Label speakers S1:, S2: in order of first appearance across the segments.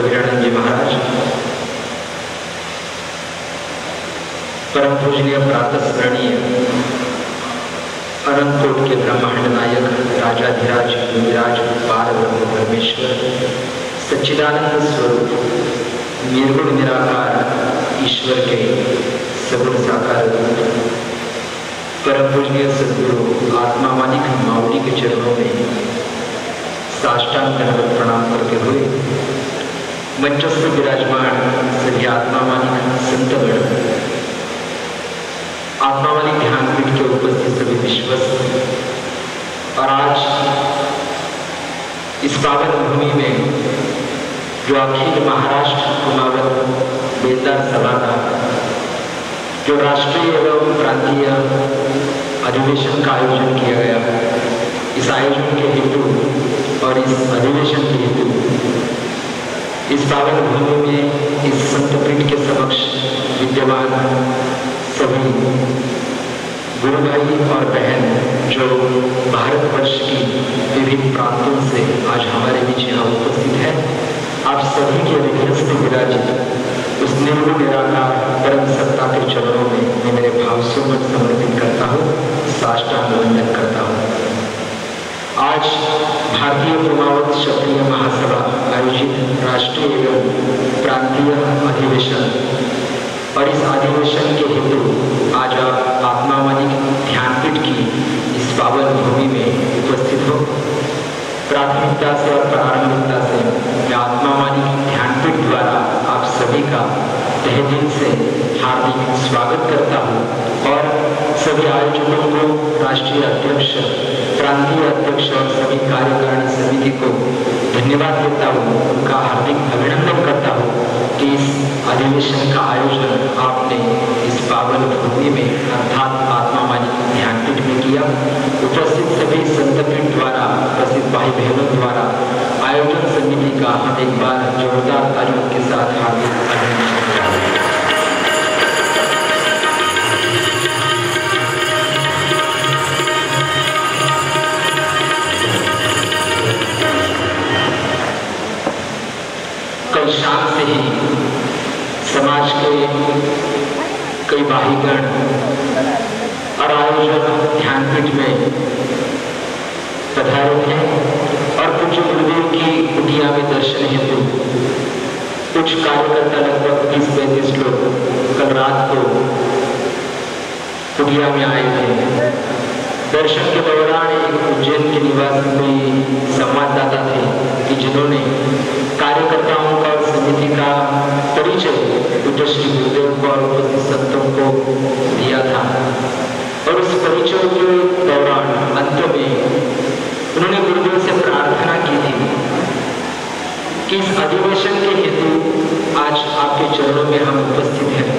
S1: कबीरानंद जी महाराज, परम पूजनीय प्रातः स्मरणीय अनंतकोट के ब्रह्मांड नायक राजाधिराज योगिराज पार ब्रह्म परमेश्वर सच्चिदानंद स्वरूप निर्गुण निराकार ईश्वर के सगुण साकार परम पूजनीय सद्गुरु आत्मा मालिक माऊली के चरणों में साष्टांग दंडवत प्रणाम करते हुए मंचस्थ विराजमान सभी आत्मा मालिक संतगण, आत्मा मालिक ध्यानपीठ के उपस्थित सभी विश्वस्त और आज इस पावन भूमि में जो अखिल महाराष्ट्र कुमावत बेलदार सभा का जो राष्ट्रीय एवं प्रांतीय अधिवेशन का आयोजन किया गया, इस आयोजन के हेतु और इस अधिवेशन के हेतु इस पावन भूमि में इस संतपीठ के समक्ष विद्यमान सभी गुरु भाई और बहन जो भारतवर्ष की विभिन्न प्रांतों से आज हमारे बीच यहाँ उपस्थित है, आप सभी के हृदयस्थ विराजित उस निर्गुण निराकार परम सत्ता के चरणों में मैं मेरे भाव सुमन समर्पित करता हूँ, साष्टांग वंदन करता हूँ। आज भारतीय कुमावत क्षत्रिय महासभा आयोजित राष्ट्रीय एवं प्रांतीय अधिवेशन और इस अधिवेशन के हेतु आज आप आत्मा मालिक ध्यानपीठ की इस पावन भूमि में उपस्थित हो। प्राथमिकता से और प्रारंभिकता से मैं आत्मा मालिक ध्यानपीठ द्वारा आप सभी का तहे दिल से हार्दिक स्वागत करता हूँ और सभी आयोजकों को, राष्ट्रीय अध्यक्ष, प्रांतीय अध्यक्ष और सभी कार्यकारिणी समिति को धन्यवाद देता हूँ, उनका हार्दिक अभिनंदन करता हूँ कि इस अधिवेशन का आयोजन आपने इस पावन भूमि में अर्थात आत्मा मालिक ध्यानपीठ में किया। उपस्थित सभी संतपीठ द्वारा, उपस्थित भाई बहनों द्वारा आयोजन समिति का हम एक बार जोरदार तालियों के साथ हार्दिक अभिनंदन करते हैं। कल शाम से ही समाज के कई भाईगण और आयोजक ध्यानपीठ में पधारे थे और कुछ गुरुदेव की कुटिया में दर्शन हेतु कुछ कार्यकर्ता लगभग 20-35 लोग कल रात को कुटिया में आए थे। दर्शन के दौरान एक उज्जैन के निवासी कोई संवाददाता थे कि जिन्होंने कार्यकर्ताओं का और समिति का परिचय पूज्य श्री गुरुदेव को और उपस्थित संतों को दिया था और उस परिचय के दौरान अंत में उन्होंने गुरुदेव से प्रार्थना की थी कि इस अधिवेशन के हेतु आज आपके चरणों में हम उपस्थित हैं,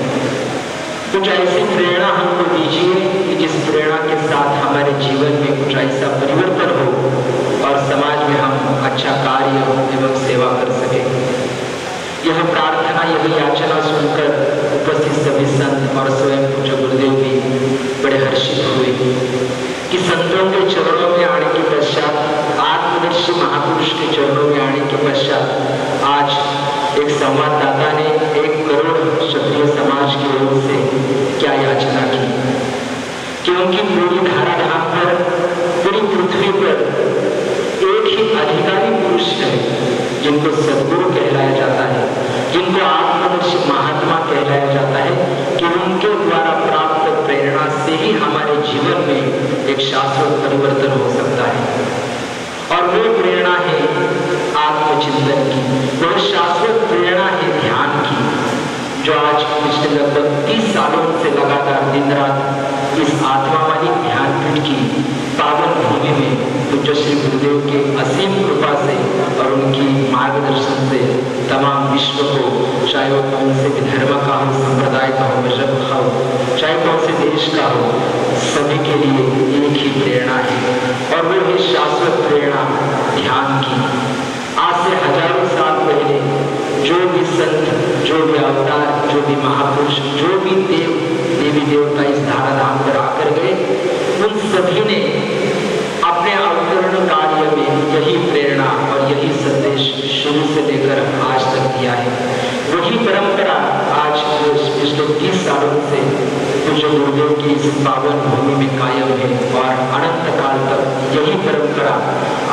S1: कुछ ऐसी प्रेरणा हमको दीजिए कि जिस प्रेरणा के साथ हमारे जीवन में कुछ ऐसा परिवर्तन हो और समाज में हम अच्छा कार्य एवं सेवा कर सके। यह प्रार्थना, यह याचना सुनकर उपस्थित सभी संत और स्वयं पूज्य गुरुदेव भी बड़े हर्षित हुए कि संतों के चरणों में आने के पश्चात, आत्मदर्शी महापुरुष के चरणों में आने के पश्चात आज एक संवाददाता ने 1 करोड़ क्षत्रिय समाज की ओर से क्या याचना की कि उनकी पूरी धाराधाम पर, पूरी पृथ्वी पर एक ही अधिकारी पुरुष है जिनको सद्गुरु कहलाया जाता है, जिनको आत्मदर्शी महात्मा कहलाया जाता है, कि उनके द्वारा प्राप्त प्रेरणा से ही हमारे जीवन में एक शाश्वत परिवर्तन हो सकता है। और वो प्रेरणा है आत्मचिंतन की, वह शाश्वत प्रेरणा है ध्यान की, जो आज पिछले लगभग 30 सालों से लगातार दिन रात इस आत्मा मालिक ध्यानपीठ की पावन भूमि में पूज्य श्री गुरुदेव के असीम कृपा से और उनकी मार्गदर्शन से तमाम विश्व को, चाहे वो कौन से भी धर्म का हो, संप्रदाय का हो, मजहब का हो, चाहे कौन से देश का हो, सभी के लिए एक ही प्रेरणा है और वो है शाश्वत प्रेरणा ध्यान की। आज से हजारों साल पहले जो भी संत, जो भी अवतार, जो भी महापुरुष, जो भी देवी देवता इस धाराधाम पर आकर गए, उन सभी ने अपने अवतरण कार्य में यही प्रेरणा और यही संदेश शुरू से लेकर आज तक दिया है। वही परंपरा आज पिछले 30 सालों से पूज्य गुरुदेव की इस पावन भूमि में कायम है और अनंत काल तक यही परंपरा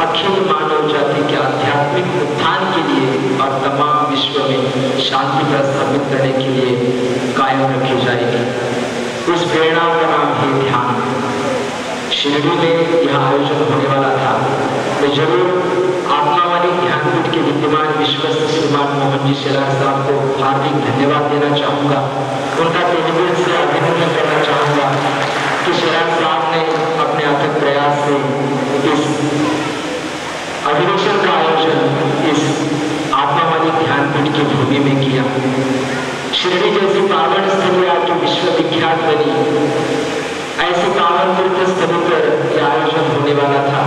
S1: अखिल मानव जाति के आध्यात्मिक उत्थान के लिए और तमाम विश्व में शांति प्रस्थापित करने के लिए कायम रखी जाएगी। उस प्रेरणा का नाम है ध्यान। शिरडी में यह आयोजन होने वाला था। मैं जरूर आत्मावाणी ध्यानपीठ के विद्यमान विश्वस्त श्रीमान मोहन जी शेलार साहब को हार्दिक धन्यवाद देना चाहूँगा। उनका तहे से अभिनंदन करना चाहूँगा कि शेलार साहब ने अपने अथक प्रयास से इस अधिवेशन का आयोजन इस आत्मावाणी ध्यानपीठ की भूमि में किया। शिरडी जैसी पावन स्थली आज जो विश्वविख्यात बनी, ऐसे पावन तीर्थ स्थलों पर यह आयोजन होने वाला था,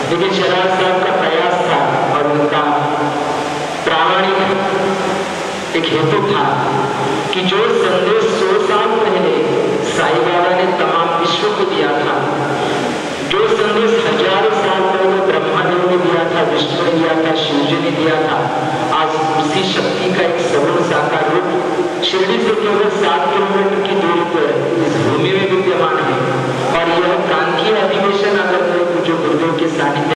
S1: लेकिन शेलार साहब का प्रयास था और उनका प्रामाणिक एक हेतु था कि जो संदेश